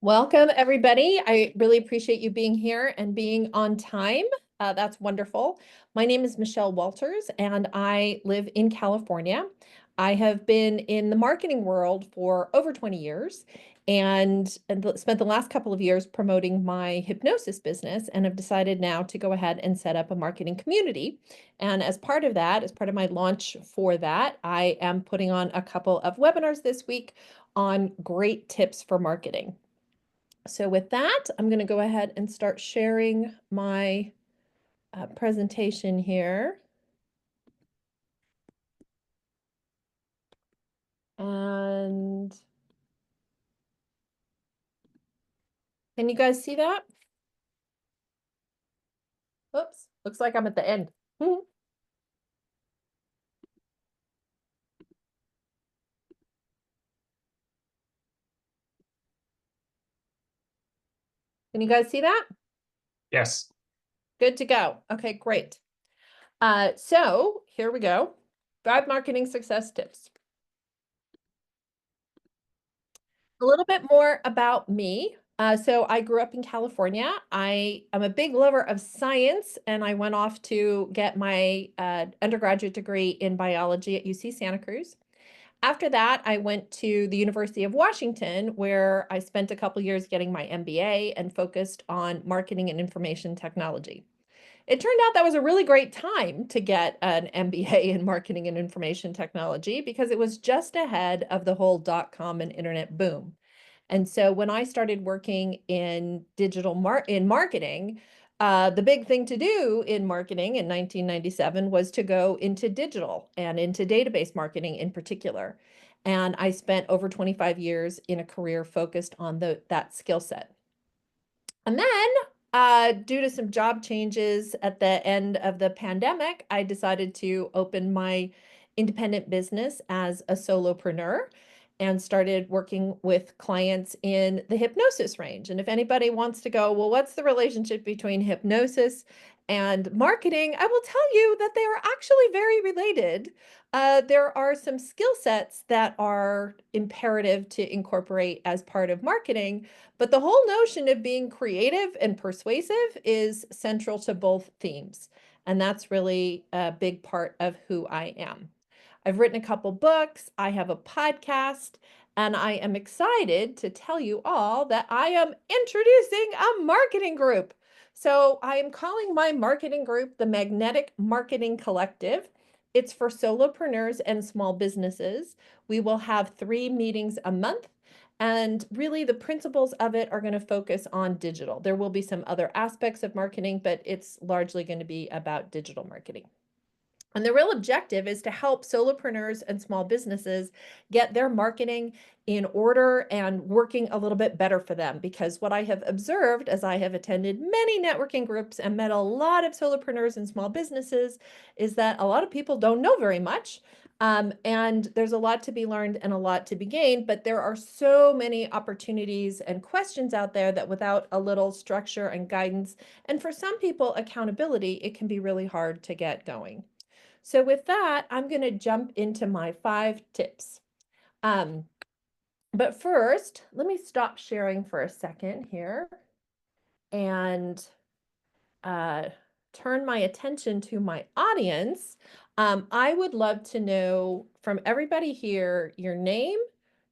Welcome, everybody. I really appreciate you being here and being on time. That's wonderful. My name is Michelle Walters, and I live in California. I have been in the marketing world for over 20 years and spent the last couple of years promoting my hypnosis business and have decided now to go ahead and set up a marketing community. And as part of that, as part of my launch for that, I am putting on a couple of webinars this week on great tips for marketing. So with that, I'm going to go ahead and start sharing my presentation here. And can you guys see that? Oops, looks like I'm at the end. Can you guys see that? Yes. Good to go. Okay, great. So here we go. 5 marketing success tips. A little bit more about me. So I grew up in California. I am a big lover of science, and I went off to get my undergraduate degree in biology at UC Santa Cruz. After that, I went to the University of Washington, where I spent a couple years getting my MBA and focused on marketing and information technology. It turned out that was a really great time to get an MBA in marketing and information technology because it was just ahead of the whole dot-com and internet boom. And so when I started working in marketing, the big thing to do in marketing in 1997 was to go into digital and into database marketing in particular. And I spent over 25 years in a career focused on that skill set. And then, due to some job changes at the end of the pandemic, I decided to open my independent business as a solopreneur and started working with clients in the hypnosis range. And if anybody wants to go, well, what's the relationship between hypnosis and marketing? I will tell you that they are actually very related. There are some skill sets that are imperative to incorporate as part of marketing, but the whole notion of being creative and persuasive is central to both themes. And that's really a big part of who I am. I've written a couple books, I have a podcast, and I am excited to tell you all that I am introducing a marketing group. So I am calling my marketing group the Magnetic Marketing Collective. It's for solopreneurs and small businesses. We will have 3 meetings a month. And really, the principles of it are going to focus on digital. There will be some other aspects of marketing, but it's largely going to be about digital marketing. And the real objective is to help solopreneurs and small businesses get their marketing in order and working a little bit better for them. Because what I have observed as I have attended many networking groups and met a lot of solopreneurs and small businesses is that a lot of people don't know very much. And there's a lot to be learned and a lot to be gained, but there are so many opportunities and questions out there that without a little structure and guidance, and for some people, accountability, it can be really hard to get going. So with that, I'm going to jump into my 5 tips. But first, let me stop sharing for a second here and turn my attention to my audience. I would love to know from everybody here your name,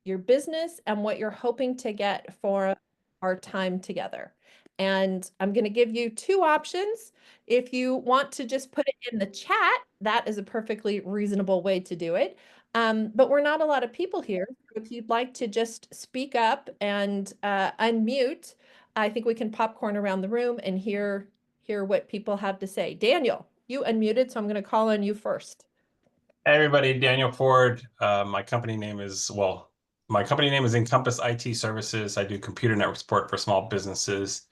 your business, and what you're hoping to get for our time together. And I'm going to give you 2 options. If you want to just put it in the chat, that is a perfectly reasonable way to do it. But we're not a lot of people here. If you'd like to just speak up and unmute, I think we can popcorn around the room and hear what people have to say. Daniel, you unmuted, so I'm going to call on you first. Hey everybody, Daniel Ford. My company name is Encompass IT Services. I do computer network support for small businesses.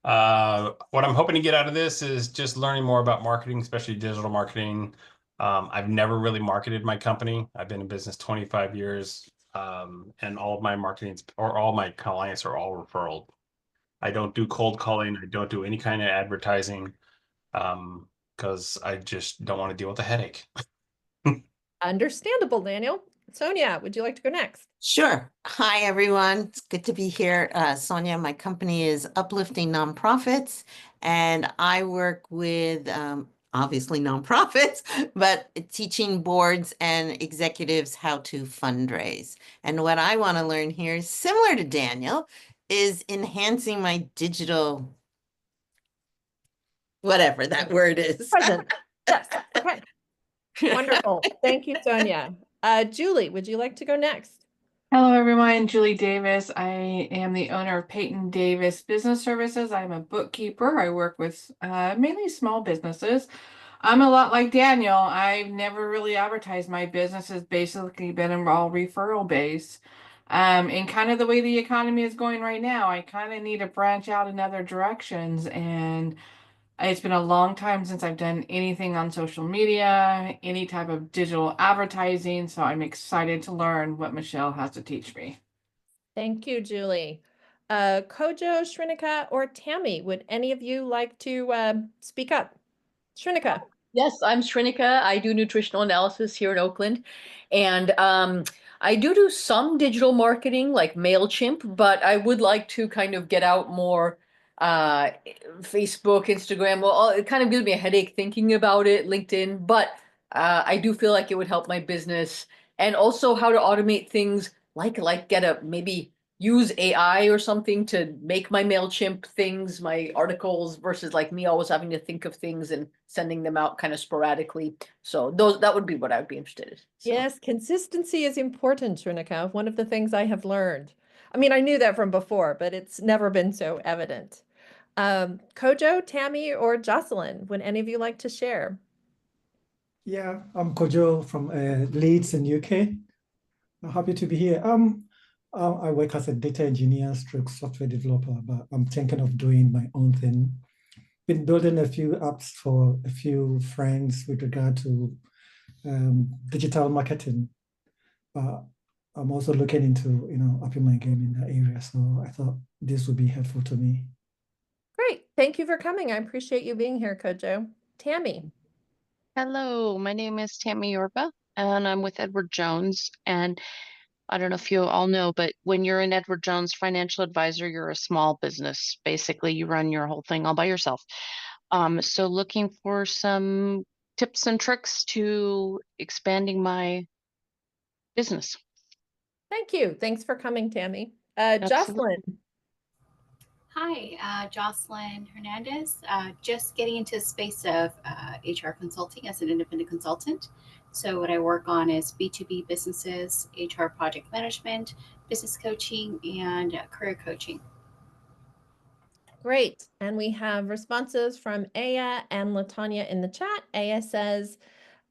What I'm hoping to get out of this is just learning more about marketing, especially digital marketing. I've never really marketed my company. I've been in business 25 years, and all of my marketing or all my clients are all referral. I don't do cold calling. I don't do any kind of advertising, because I just don't want to deal with the headache. Understandable, Daniel. Sonia, would you like to go next? Sure. Hi, everyone. It's good to be here. Sonia, my company is Uplifting Nonprofits, and I work with obviously nonprofits, but teaching boards and executives how to fundraise. And what I want to learn here, similar to Daniel, is enhancing my digital, whatever that word is. Present. Yes. Okay. Wonderful. Thank you, Sonia. Julie, would you like to go next? Hello, everyone. Julie Davis. I am the owner of Peyton Davis Business Services. I'm a bookkeeper. I work with mainly small businesses. I'm a lot like Daniel. I've never really advertised my business. Has basically been all referral based. And kind of the way the economy is going right now, I kind of need to branch out in other directions. And it's been a long time since I've done anything on social media, any type of digital advertising. So I'm excited to learn what Michelle has to teach me. Thank you, Julie. Kojo, Shrinika, or Tammy, would any of you like to speak up? Shrinika. Yes, I'm Shrinika. I do nutritional analysis here in Oakland. And I do some digital marketing like MailChimp, but I would like to kind of get out more Facebook, Instagram. Well, it kind of gives me a headache thinking about it, LinkedIn, but I do feel like it would help my business and also how to automate things like get a maybe use AI or something to make my MailChimp things, my articles versus like me always having to think of things and sending them out kind of sporadically. So that would be what I would be interested in. So. Yes, consistency is important, Shrinika. One of the things I have learned. I mean, I knew that from before, but it's never been so evident. Kojo, Tammy, or Jocelyn, would any of you like to share? Yeah, I'm Kojo from Leeds in UK. I'm happy to be here. I work as a data engineer stroke software developer, but I'm thinking of doing my own thing. Been building a few apps for a few friends with regard to digital marketing, but I'm also looking into, upping my game in that area. So I thought this would be helpful to me. Great. Thank you for coming. I appreciate you being here, Kojo. Tammy. Hello, my name is Tammy Yorba, and I'm with Edward Jones. And I don't know if you all know, but when you're an Edward Jones financial advisor, you're a small business. Basically, you run your whole thing all by yourself. So looking for some tips and tricks to expanding my business. Thank you. Thanks for coming, Tammy. Absolutely. Jocelyn. Hi, Jocelyn Hernandez. Just getting into the space of HR consulting as an independent consultant. So, what I work on is B2B businesses, HR project management, business coaching, and career coaching. Great. And we have responses from Aya and Latanya in the chat. Aya says,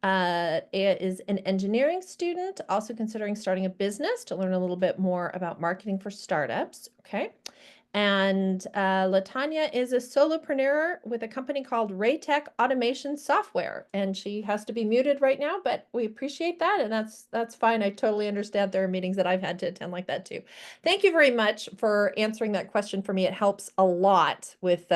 Aya is an engineering student, also considering starting a business to learn a little bit more about marketing for startups. Okay. And Latanya is a solopreneur with a company called Raytech Automation Software. And she has to be muted right now, but we appreciate that. And that's fine. I totally understand there are meetings that I've had to attend like that too. Thank you very much for answering that question for me. It helps a lot with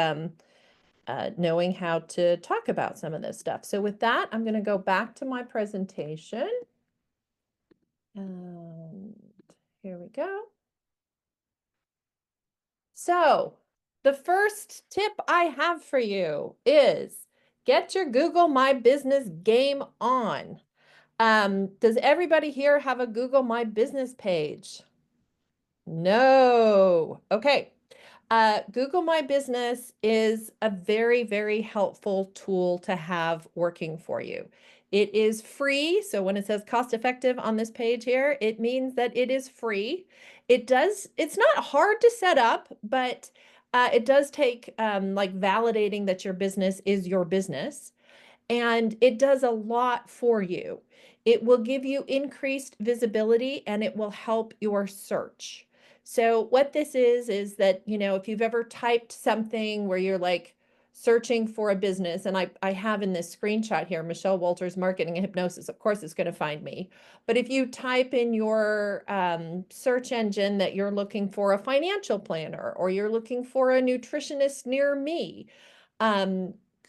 knowing how to talk about some of this stuff. So with that, I'm going to go back to my presentation. And here we go. So the first tip I have for you is get your Google My Business game on. Does everybody here have a Google My Business page? No. Okay. Google My Business is a very, very helpful tool to have working for you. It is free. So when it says cost effective on this page here, it means that it is free. It's not hard to set up, but it does take like validating that your business is your business. And it does a lot for you. It will give you increased visibility and it will help your search. So what this is that, if you've ever typed something where you're like searching for a business, and I have in this screenshot here, Michelle Walters Marketing and Hypnosis, of course it's going to find me. But if you type in your search engine that you're looking for a financial planner or you're looking for a nutritionist near me,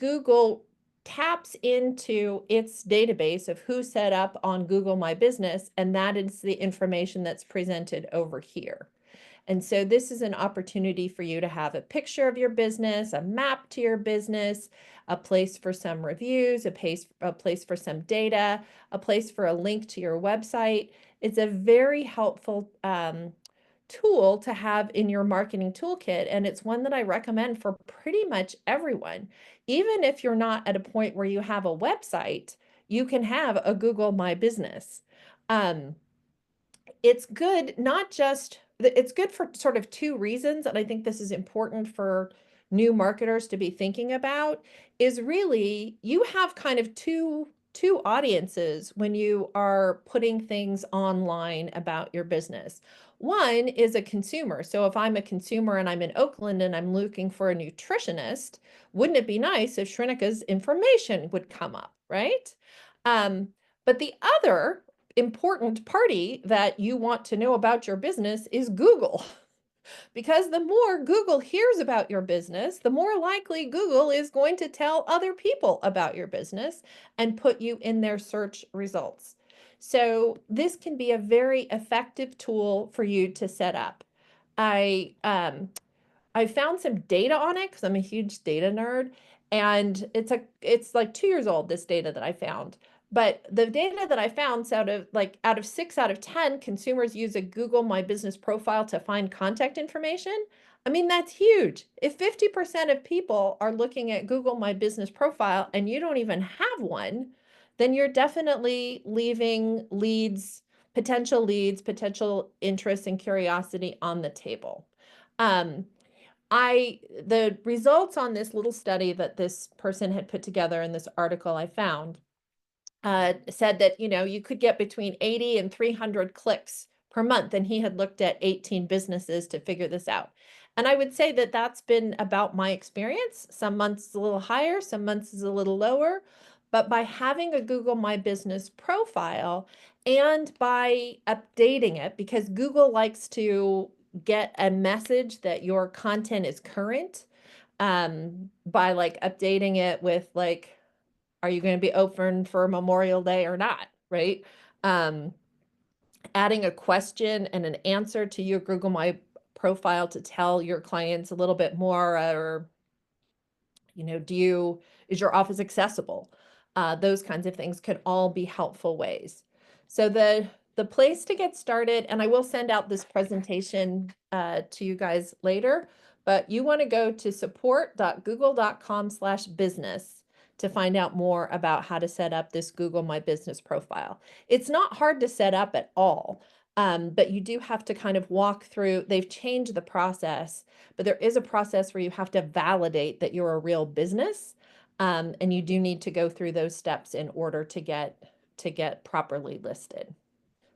Google taps into its database of who set up on Google My Business, and that is the information that's presented over here. And so this is an opportunity for you to have a picture of your business, a map to your business, a place for some reviews, a place for some data, a place for a link to your website. It's a very helpful tool to have in your marketing toolkit, and it's one that I recommend for pretty much everyone. Even if you're not at a point where you have a website, you can have a Google My Business. It's good, it's good for sort of two reasons, and I think this is important for new marketers to be thinking about, is really you have kind of two audiences when you are putting things online about your business. One is a consumer. So if I'm a consumer and I'm in Oakland and I'm looking for a nutritionist, wouldn't it be nice if Shrinika's information would come up, right? But the other important party that you want to know about your business is Google. Because the more Google hears about your business, the more likely Google is going to tell other people about your business and put you in their search results. So this can be a very effective tool for you to set up. I found some data on it because I'm a huge data nerd, and it's like 2 years old, this data that I found. But the data that I found, out of 6 out of 10 consumers use a Google My Business profile to find contact information. I mean, that's huge. If 50% of people are looking at Google My Business profile and you don't even have one, then you're definitely leaving potential interest and curiosity on the table. The results on this little study that this person had put together in this article I found said that, you could get between 80 and 300 clicks per month. And he had looked at 18 businesses to figure this out. And I would say that that's been about my experience. Some months is a little higher, some months is a little lower. But by having a Google My Business profile and by updating it, because Google likes to get a message that your content is current, by updating it with are you going to be open for Memorial Day or not, right? Adding a question and an answer to your Google My profile to tell your clients a little bit more, or, is your office accessible? Those kinds of things could all be helpful ways. So the place to get started, and I will send out this presentation to you guys later, but you want to go to support.google.com/business to find out more about how to set up this Google My Business profile. It's not hard to set up at all, but you do have to kind of walk through. They've changed the process, but there is a process where you have to validate that you're a real business, and you do need to go through those steps in order to get properly listed.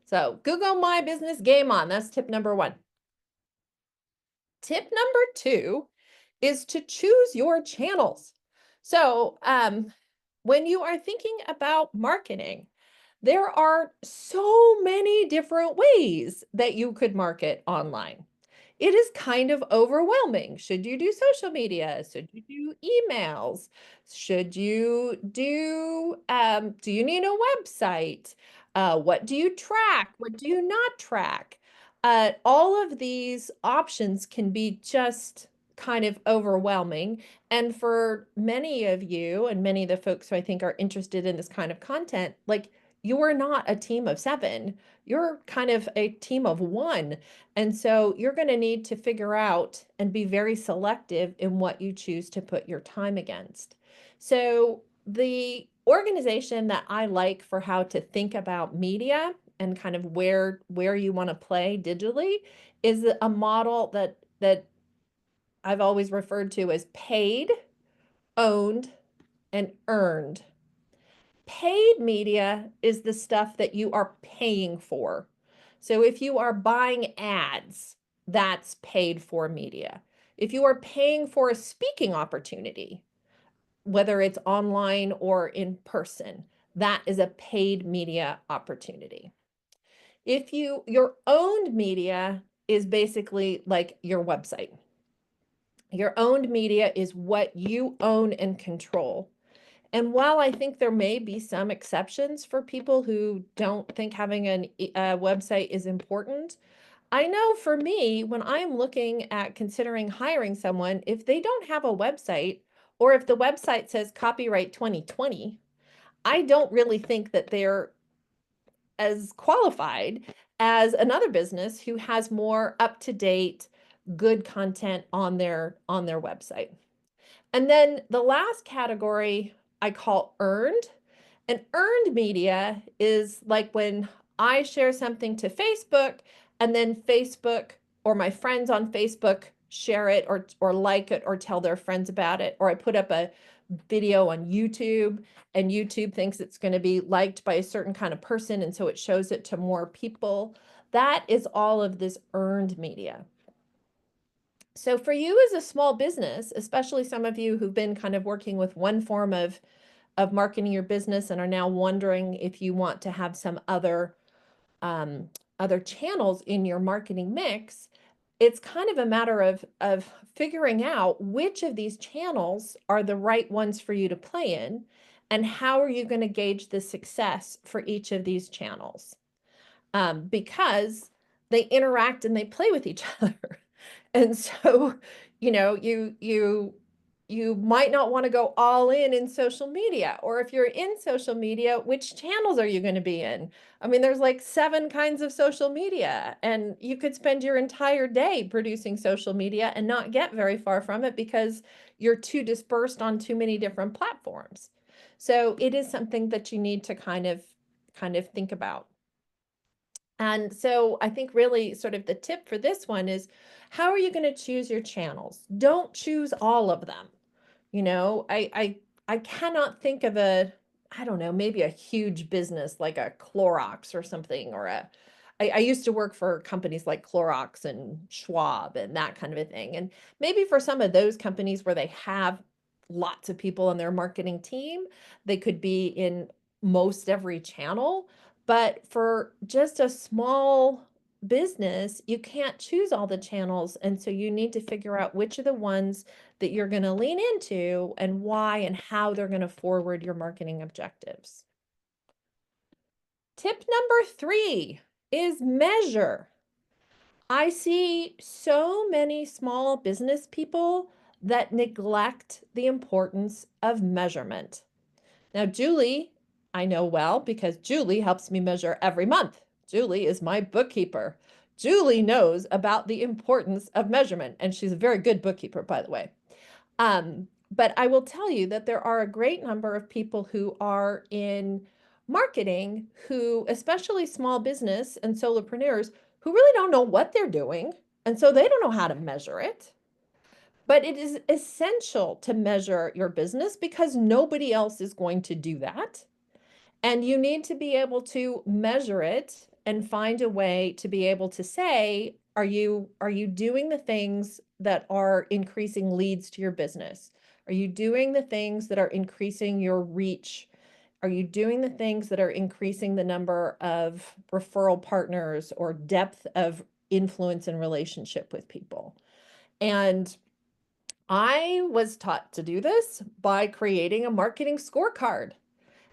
So Google My Business, game on. That's tip number 1. Tip number 2 is to choose your channels. So when you are thinking about marketing, there are so many different ways that you could market online. It is kind of overwhelming. Should you do social media? Should you do emails? Should you do you need a website? What do you track? What do you not track? All of these options can be just kind of overwhelming. And for many of you and many of the folks who I think are interested in this kind of content, you're not a team of 7, you're kind of a team of 1. And so you're going to need to figure out and be very selective in what you choose to put your time against. So the organization that I like for how to think about media and kind of where you want to play digitally is a model that I've always referred to as paid, owned, and earned. Paid media is the stuff that you are paying for. So if you are buying ads, that's paid for media. If you are paying for a speaking opportunity, whether it's online or in person, that is a paid media opportunity. Your owned media is basically like your website. Your owned media is what you own and control. And while I think there may be some exceptions for people who don't think having a website is important, I know for me, when I'm looking at considering hiring someone, if they don't have a website, or if the website says copyright 2020, I don't really think that they're as qualified as another business who has more up-to-date, good content on their website. And then the last category I call earned. And earned media is like when I share something to Facebook and then Facebook or my friends on Facebook share it or like it or tell their friends about it, or I put up a video on YouTube and YouTube thinks it's going to be liked by a certain kind of person, and so it shows it to more people. That is all of this earned media. So for you as a small business, especially some of you who've been kind of working with one form of marketing your business and are now wondering if you want to have some other channels in your marketing mix, it's kind of a matter of figuring out which of these channels are the right ones for you to play in, and how are you going to gauge the success for each of these channels, because they interact and they play with each other. And so, you know, you might not want to go all in social media, or if you're in social media, which channels are you going to be in? I mean, there's like 7 kinds of social media, and you could spend your entire day producing social media and not get very far from it because you're too dispersed on too many different platforms. So it is something that you need to kind of think about. And so I think really sort of the tip for this one is, how are you going to choose your channels? Don't choose all of them. You know, I cannot think of I don't know, maybe a huge business like a Clorox or something, or I used to work for companies like Clorox and Schwab and that kind of a thing. And maybe for some of those companies where they have lots of people on their marketing team, they could be in most every channel. But for just a small business, you can't choose all the channels. And so you need to figure out which are the ones that you're going to lean into and why and how they're going to forward your marketing objectives. Tip number 3 is measure. I see so many small business people that neglect the importance of measurement. Now, Julie, I know well because Julie helps me measure every month. Julie is my bookkeeper. Julie knows about the importance of measurement, and she's a very good bookkeeper, by the way. But I will tell you that there are a great number of people who are in marketing who, especially small business and solopreneurs, who really don't know what they're doing, and so they don't know how to measure it. But it is essential to measure your business because nobody else is going to do that. And you need to be able to measure it and find a way to be able to say, are you doing the things that are increasing leads to your business? Are you doing the things that are increasing your reach? Are you doing the things that are increasing the number of referral partners or depth of influence and relationship with people? And I was taught to do this by creating a marketing scorecard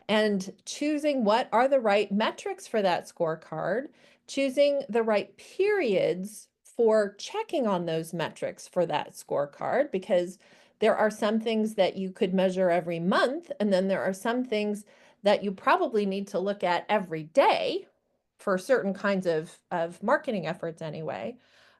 and choosing what are the right metrics for that scorecard, choosing the right periods for checking on those metrics for that scorecard, because there are some things that you could measure every month, and then there are some things that you probably need to look at every day for certain kinds of marketing efforts anyway,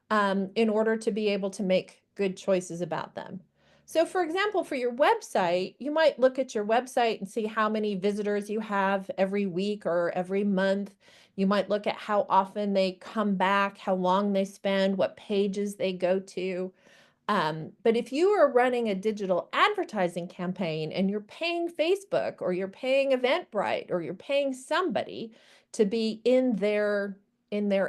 in order to be able to make good choices about them. So for example, for your website, you might look at your website and see how many visitors you have every week or every month. You might look at how often they come back, how long they spend, what pages they go to. But if you are running a digital advertising campaign and you're paying Facebook or you're paying Eventbrite or you're paying somebody to be in their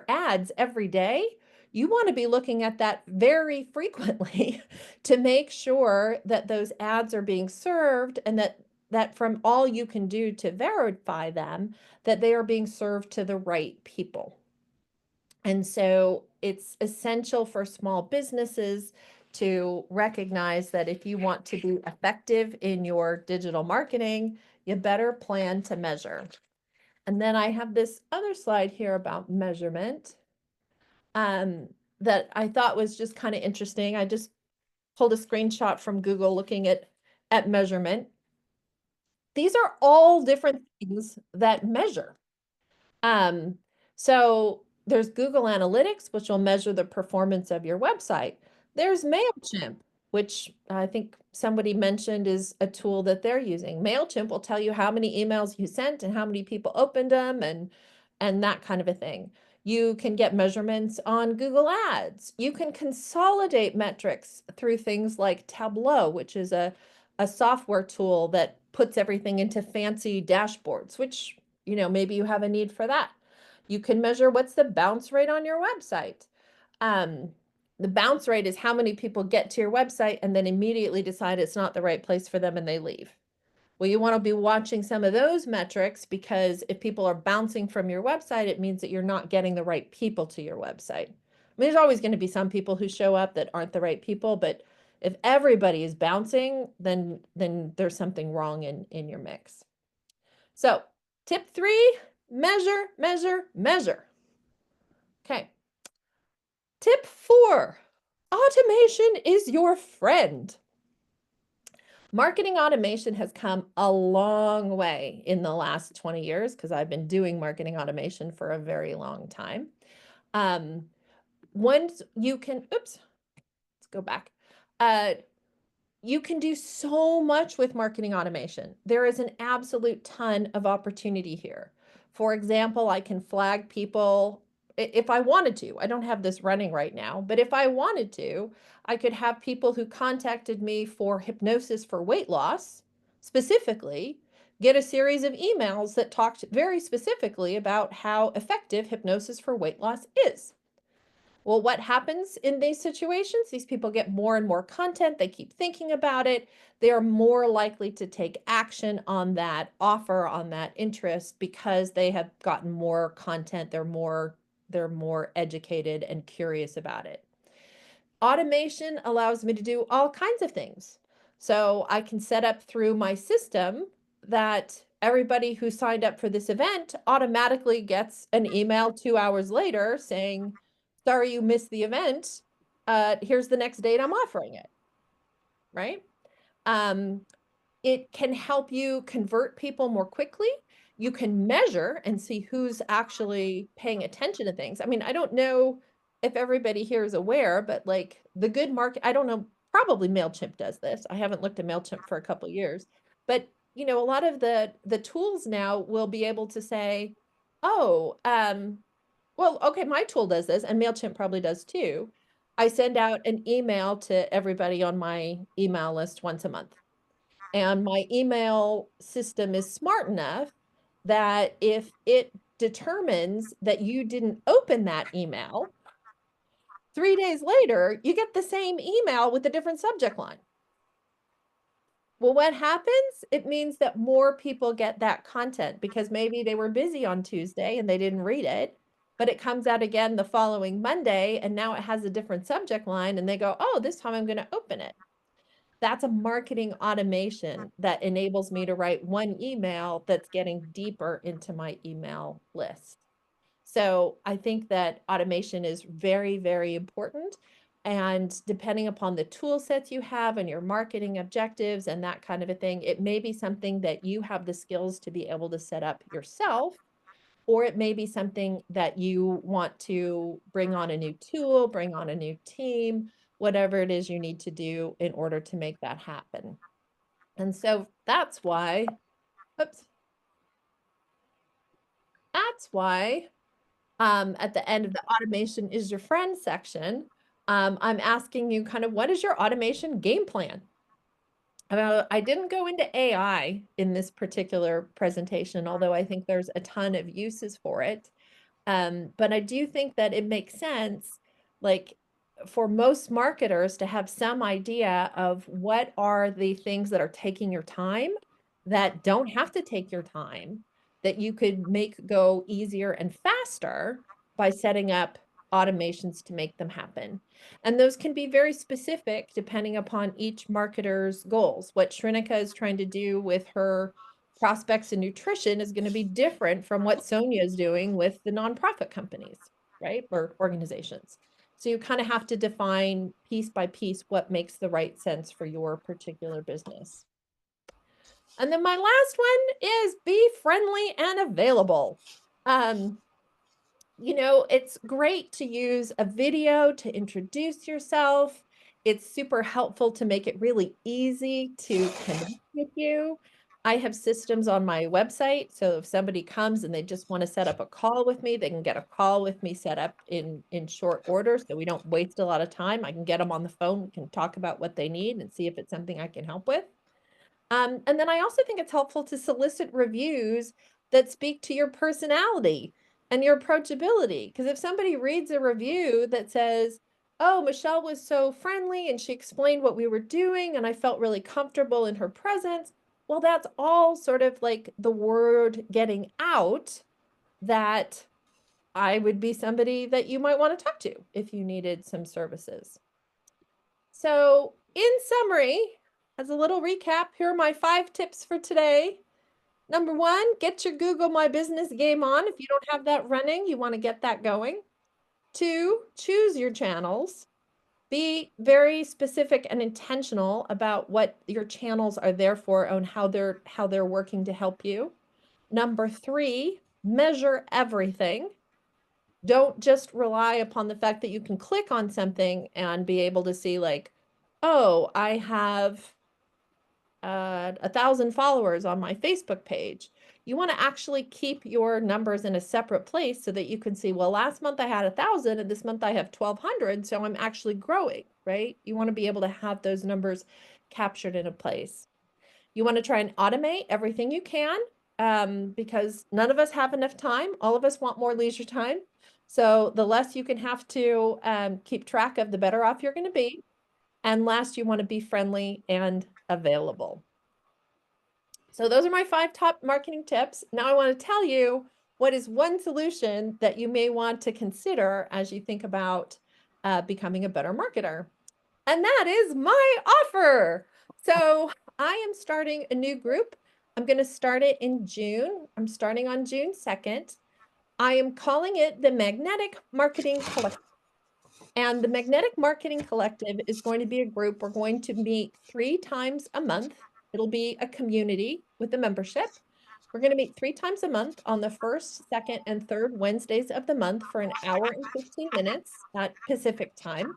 ads every day, you want to be looking at that very frequently to make sure that those ads are being served, and that from all you can do to verify them, that they are being served to the right people. And so it's essential for small businesses to recognize that if you want to be effective in your digital marketing, you better plan to measure. And then I have this other slide here about measurement that I thought was just kind of interesting. I just pulled a screenshot from Google looking at measurement. These are all different things that measure. So there's Google Analytics, which will measure the performance of your website. There's MailChimp, which I think somebody mentioned is a tool that they're using. MailChimp will tell you how many emails you sent and how many people opened them and that kind of a thing. You can get measurements on Google Ads. You can consolidate metrics through things like Tableau, which is a software tool that puts everything into fancy dashboards, which, you know, maybe you have a need for that. You can measure what's the bounce rate on your website. The bounce rate is how many people get to your website and then immediately decide it's not the right place for them and they leave. Well, you want to be watching some of those metrics, because if people are bouncing from your website, it means that you're not getting the right people to your website. I mean, there's always going to be some people who show up that aren't the right people, but if everybody is bouncing, then there's something wrong in your mix. So tip 3, measure, measure, measure. Okay. Tip 4, automation is your friend. Marketing automation has come a long way in the last 20 years, because I've been doing marketing automation for a very long time. Once you can, let's go back. You can do so much with marketing automation. There is an absolute ton of opportunity here. For example, I can flag people if I wanted to. I don't have this running right now, but if I wanted to, I could have people who contacted me for hypnosis for weight loss, specifically, get a series of emails that talked very specifically about how effective hypnosis for weight loss is. Well, what happens in these situations? These people get more and more content. They keep thinking about it. They are more likely to take action on that offer, on that interest, because they have gotten more content. They're more educated and curious about it. Automation allows me to do all kinds of things. So I can set up through my system that everybody who signed up for this event automatically gets an email 2 hours later saying, sorry you missed the event. Here's the next date I'm offering it, right? It can help you convert people more quickly. You can measure and see who's actually paying attention to things. I mean, I don't know if everybody here is aware, but like the good market, I don't know, probably MailChimp does this. I haven't looked at MailChimp for a couple of years, but you know, a lot of the tools now will be able to say, oh, well, okay, my tool does this, and MailChimp probably does too. I send out an email to everybody on my email list once a month. And my email system is smart enough that if it determines that you didn't open that email, 3 days later, you get the same email with a different subject line. Well, what happens? It means that more people get that content because maybe they were busy on Tuesday and they didn't read it, but it comes out again the following Monday and now it has a different subject line and they go, oh, this time I'm going to open it. That's a marketing automation that enables me to write one email that's getting deeper into my email list. So I think that automation is very, very important. And depending upon the tool sets you have and your marketing objectives and that kind of a thing, it may be something that you have the skills to be able to set up yourself, or it may be something that you want to bring on a new tool, bring on a new team, whatever it is you need to do in order to make that happen. And so that's why, at the end of the automation is your friend section, I'm asking you kind of, what is your automation game plan? I didn't go into AI in this particular presentation, although I think there's a ton of uses for it. But I do think that it makes sense, like for most marketers to have some idea of what are the things that are taking your time that don't have to take your time, that you could make go easier and faster by setting up automations to make them happen. And those can be very specific depending upon each marketer's goals. What Shrinika is trying to do with her prospects and nutrition is going to be different from what Sonia is doing with the nonprofit companies, right? Or organizations. So you kind of have to define piece by piece what makes the right sense for your particular business. And then my last one is be friendly and available. You know, it's great to use a video to introduce yourself. It's super helpful to make it really easy to connect with you. I have systems on my website, so if somebody comes and they just want to set up a call with me, they can get a call with me set up in short order, so we don't waste a lot of time. I can get them on the phone, we can talk about what they need and see if it's something I can help with. And then I also think it's helpful to solicit reviews that speak to your personality and your approachability. Because if somebody reads a review that says, oh, Michelle was so friendly and she explained what we were doing and I felt really comfortable in her presence, well, that's all sort of like the word getting out that I would be somebody that you might want to talk to if you needed some services. So in summary, as a little recap, here are my 5 tips for today. Number 1, get your Google My Business game on. If you don't have that running, you want to get that going. 2, choose your channels. Be very specific and intentional about what your channels are there for and how they're working to help you. Number 3, measure everything. Don't just rely upon the fact that you can click on something and be able to see like, oh, I have 1,000 followers on my Facebook page. You want to actually keep your numbers in a separate place so that you can see, well, last month I had 1,000 and this month I have 1,200, so I'm actually growing, right? You want to be able to have those numbers captured in a place. You want to try and automate everything you can because none of us have enough time. All of us want more leisure time. So the less you can have to keep track of, the better off you're going to be. And last, you want to be friendly and available. So those are my 5 top marketing tips. Now I want to tell you what is one solution that you may want to consider as you think about becoming a better marketer. And that is my offer. So I am starting a new group. I'm going to start it in June. I'm starting on June 2nd. I am calling it the Magnetic Marketing Collective. And the Magnetic Marketing Collective is going to be a group. We're going to meet 3 times a month. It'll be a community with a membership. We're going to meet 3 times a month on the 1st, 2nd, and 3rd Wednesdays of the month for an hour and 15 minutes at Pacific time.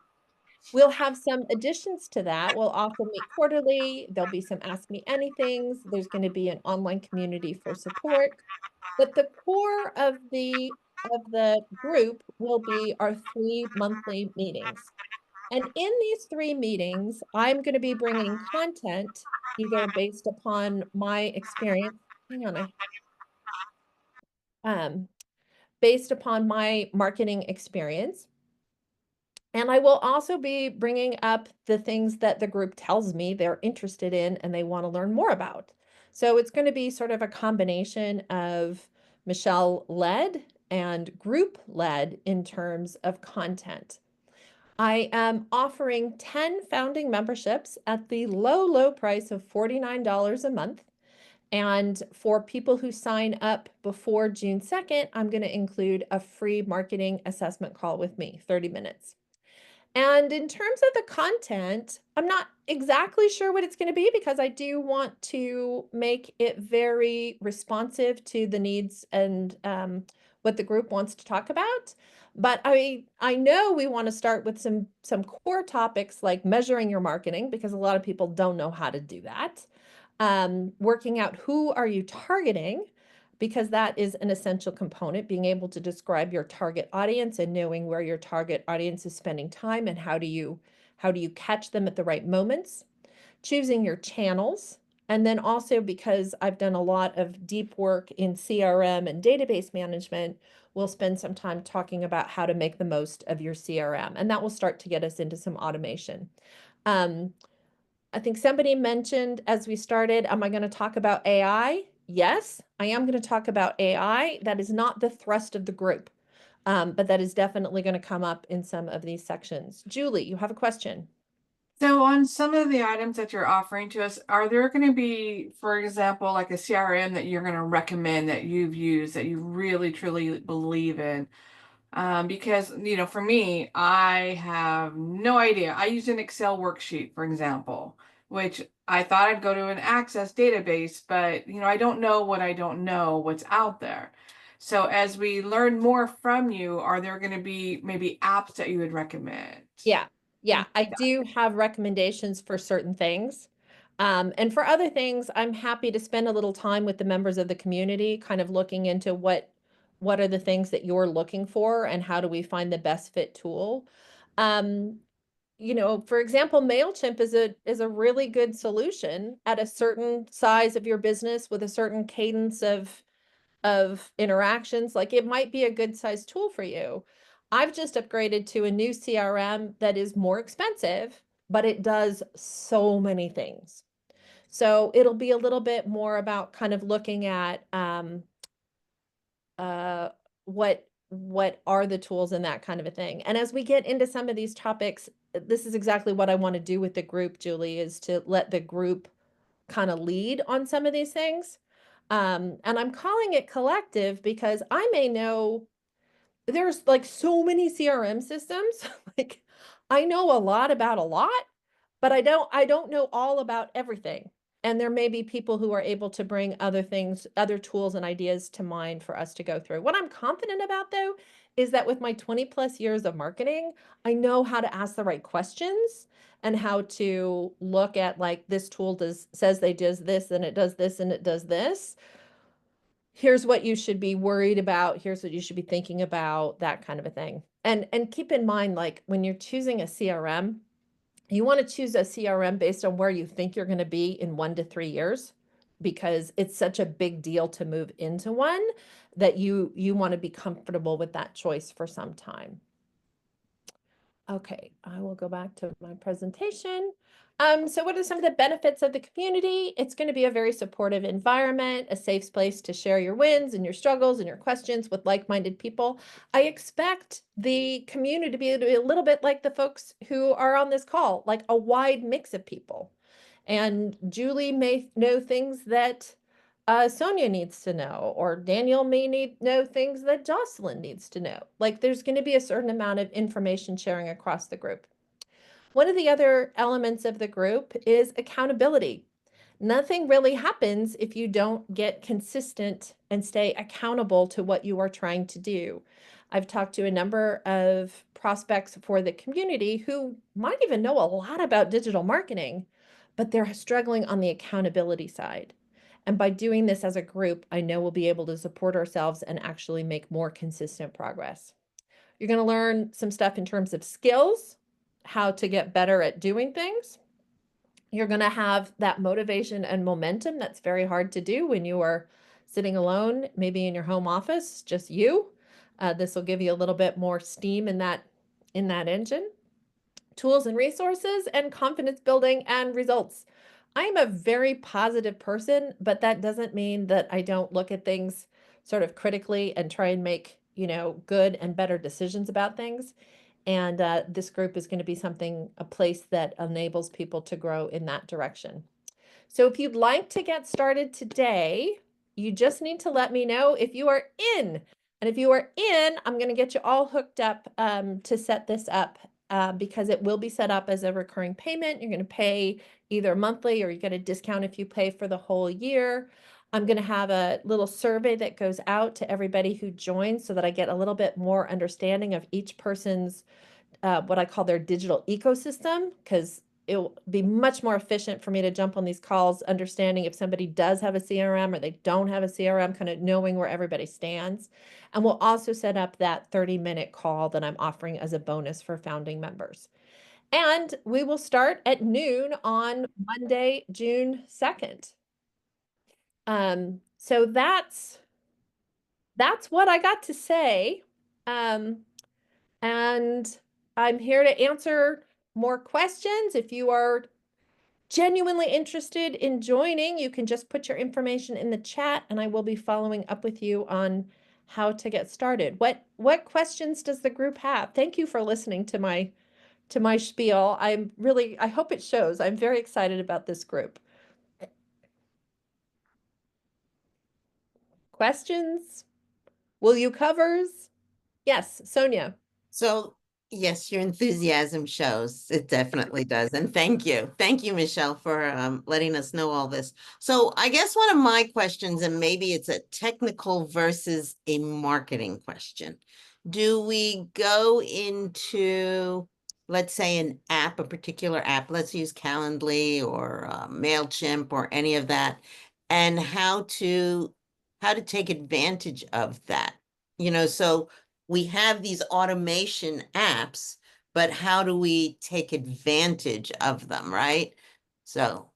We'll have some additions to that. We'll also meet quarterly. There'll be some Ask Me Anythings. There's going to be an online community for support. But the core of the group will be our 3 monthly meetings. And in these 3 meetings, I'm going to be bringing content either based upon my experience. Hang on, based upon my marketing experience. And I will also be bringing up the things that the group tells me they're interested in and they want to learn more about. So it's going to be sort of a combination of Michelle-led and group-led in terms of content. I am offering 10 founding memberships at the low, low price of $49 a month. And for people who sign up before June 2nd, I'm going to include a free marketing assessment call with me, 30 minutes. And in terms of the content, I'm not exactly sure what it's going to be because I do want to make it very responsive to the needs and what the group wants to talk about. But I know we want to start with some core topics like measuring your marketing because a lot of people don't know how to do that. Working out who are you targeting, because that is an essential component, being able to describe your target audience and knowing where your target audience is spending time and how do you catch them at the right moments. Choosing your channels. And then also, because I've done a lot of deep work in CRM and database management, we'll spend some time talking about how to make the most of your CRM. And that will start to get us into some automation. I think somebody mentioned as we started, am I going to talk about AI? Yes, I am going to talk about AI. That is not the thrust of the group. But that is definitely going to come up in some of these sections. Julie, you have a question. So on some of the items that you're offering to us, are there going to be, for example, like a CRM that you're going to recommend that you've used that you really truly believe in? Because, you know, for me, I have no idea. I use an Excel worksheet, for example, which I thought I'd go to an Access database, but, you know, I don't know what I don't know what's out there. So as we learn more from you, are there going to be maybe apps that you would recommend? Yeah, I do have recommendations for certain things. And for other things, I'm happy to spend a little time with the members of the community, kind of looking into what are the things that you're looking for and how do we find the best fit tool. You know, for example, MailChimp is a really good solution at a certain size of your business with a certain cadence of interactions. Like it might be a good size tool for you. I've just upgraded to a new CRM that is more expensive, but it does so many things. So it'll be a little bit more about kind of looking at what are the tools and that kind of a thing. And as we get into some of these topics, this is exactly what I want to do with the group, Julie, is to let the group kind of lead on some of these things. And I'm calling it collective because I may know there's like so many CRM systems. Like I know a lot about a lot, but I don't know all about everything. And there may be people who are able to bring other things, other tools and ideas to mind for us to go through. What I'm confident about though, is that with my 20+ years of marketing, I know how to ask the right questions and how to look at like this tool says they does this and it does this and it does this. Here's what you should be worried about. Here's what you should be thinking about, that kind of a thing. And keep in mind, like when you're choosing a CRM, you want to choose a CRM based on where you think you're going to be in 1 to 3 years, because it's such a big deal to move into one that you want to be comfortable with that choice for some time. Okay, I will go back to my presentation. So what are some of the benefits of the community? It's going to be a very supportive environment, a safe place to share your wins and your struggles and your questions with like-minded people. I expect the community to be a little bit like the folks who are on this call, like a wide mix of people. And Julie may know things that Sonia needs to know, or Daniel may know things that Jocelyn needs to know. Like there's going to be a certain amount of information sharing across the group. One of the other elements of the group is accountability. Nothing really happens if you don't get consistent and stay accountable to what you are trying to do. I've talked to a number of prospects for the community who might even know a lot about digital marketing, but they're struggling on the accountability side. And by doing this as a group, I know we'll be able to support ourselves and actually make more consistent progress. You're going to learn some stuff in terms of skills, how to get better at doing things. You're going to have that motivation and momentum that's very hard to do when you are sitting alone, maybe in your home office, just you. This will give you a little bit more steam in that engine. Tools and resources and confidence building and results. I'm a very positive person, but that doesn't mean that I don't look at things sort of critically and try and make, you know, good and better decisions about things. And this group is going to be a place that enables people to grow in that direction. So if you'd like to get started today, you just need to let me know if you are in. And if you are in, I'm going to get you all hooked up to set this up because it will be set up as a recurring payment. You're going to pay either monthly or you get a discount if you pay for the whole year. I'm going to have a little survey that goes out to everybody who joins so that I get a little bit more understanding of each person's what I call their digital ecosystem, because it'll be much more efficient for me to jump on these calls, understanding if somebody does have a CRM or they don't have a CRM, kind of knowing where everybody stands. And we'll also set up that 30-minute call that I'm offering as a bonus for founding members. And we will start at noon on Monday, June 2nd. So that's what I got to say. And I'm here to answer more questions. If you are genuinely interested in joining, you can just put your information in the chat and I will be following up with you on how to get started. What questions does the group have? Thank you for listening to my spiel. I hope it shows. I'm very excited about this group. Questions? Will you covers? Yes, Sonia. So yes, your enthusiasm shows. It definitely does. And thank you. Thank you, Michelle, for letting us know all this. So I guess one of my questions, and maybe it's a technical versus a marketing question. Do we go into, let's say, an app, a particular app, let's use Calendly or MailChimp or any of that, and how to take advantage of that? You know, so we have these automation apps, but how do we take advantage of them, right? So,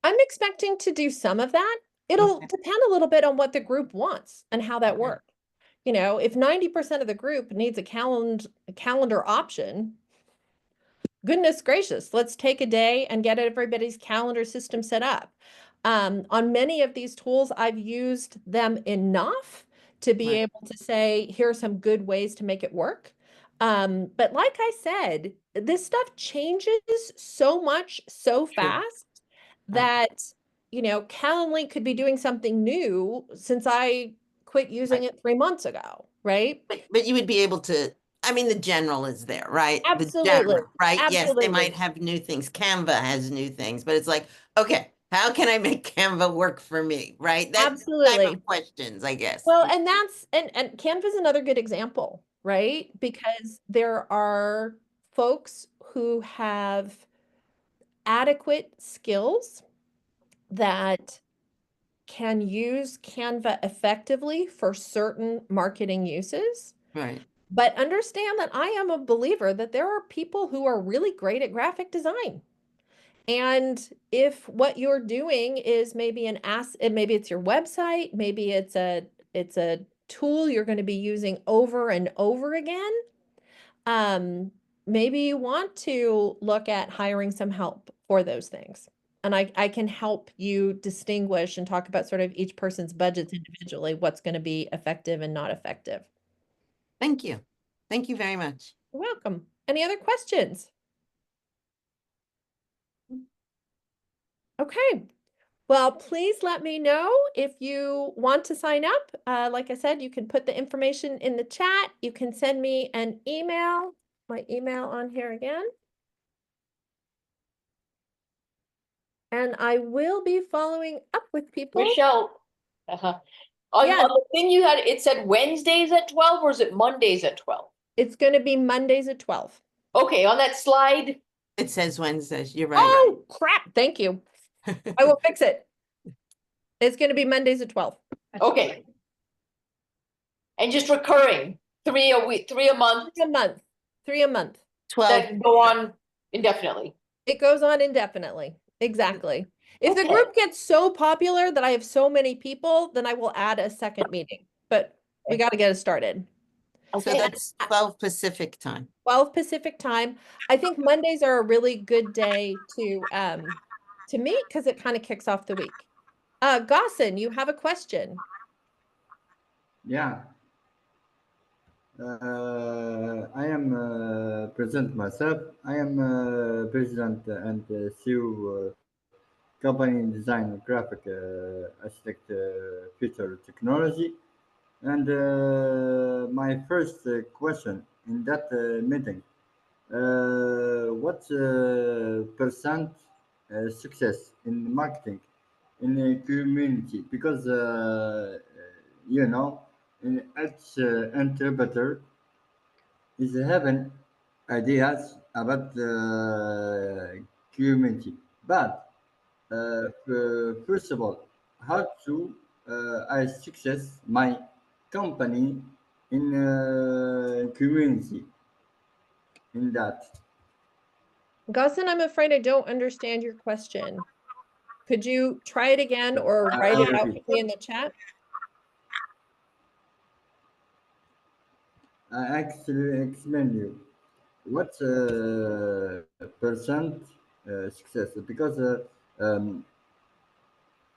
I'm expecting to do some of that. It'll Okay. depend a little bit on what the group wants and how that Okay. works. You know, if 90% of the group needs a calendar option, goodness gracious, let's take a day and get everybody's calendar system set up. On many of these tools, I've used them enough to be Right. able to say, here are some good ways to make it work. But like I said, this stuff changes so much so True. fast Right. that, you know, Calendly could be doing something new since I quit using it 3 months ago, right? But you would be able to, I mean, the general is there, right? The Absolutely. general, right? Yes, they might Absolutely. have new things. Canva has new things, but it's like, okay, how can I make Canva work for me, right? That type Absolutely. of questions, I guess. Well, and that's and Canva is another good example, right? Because there are folks who have adequate skills that can use Canva effectively for certain marketing uses. Right. But understand that I am a believer that there are people who are really great at graphic design. And if what you're doing is maybe maybe it's your website, maybe it's a tool you're going to be using over and over again, maybe you want to look at hiring some help for those things. And I can help you distinguish and talk about sort of each person's budgets individually, what's going to be effective and not effective. Thank you. Thank you very much. You're welcome. Any other questions? Okay. Well, please let me know if you want to sign up. Like I said, you can put the information in the chat. You can send me an email, my email on here again. And I will be following up with people. Michelle, on the thing you had, it said Wednesdays at 12, or is it Mondays at 12? It's going to be Mondays at 12. Okay, on that slide. It says Wednesdays. You're right. Oh, crap. Thank you. I will fix it. It's going to be Mondays at 12. Okay. And just recurring, 3 a week, 3 a month, 3 a month. 3 a month. 12. that can go on indefinitely. It goes on indefinitely. Exactly. If the Okay. group gets so popular that I have so many people, then I will add a second meeting. But we got to get it started. So Okay. that's 12 Pacific time. 12 Pacific time. I think Mondays are a really good day to meet because it kind of kicks off the week. Gaussen, you have a question. Yeah. I am present myself. I am president and CEO company design graphic architect future technology. And my first question in that meeting, what percent success in marketing in a community? Because you know, each interpreter is having ideas about the community. But first of all, how to I success my company in community in that. Gaussen, I'm afraid I don't understand your question. Could you try it again or write it out repeat. for me in the chat? I actually explain you what percent success, because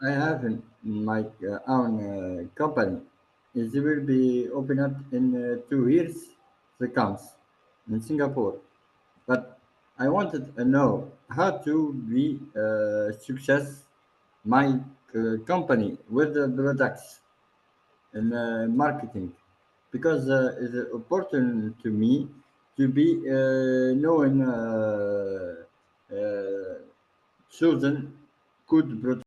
I have in my own company it will be open up in 2 years the comes in Singapore. But I wanted to know how to be success my company with the products and marketing because it's important to me to be knowing chosen good product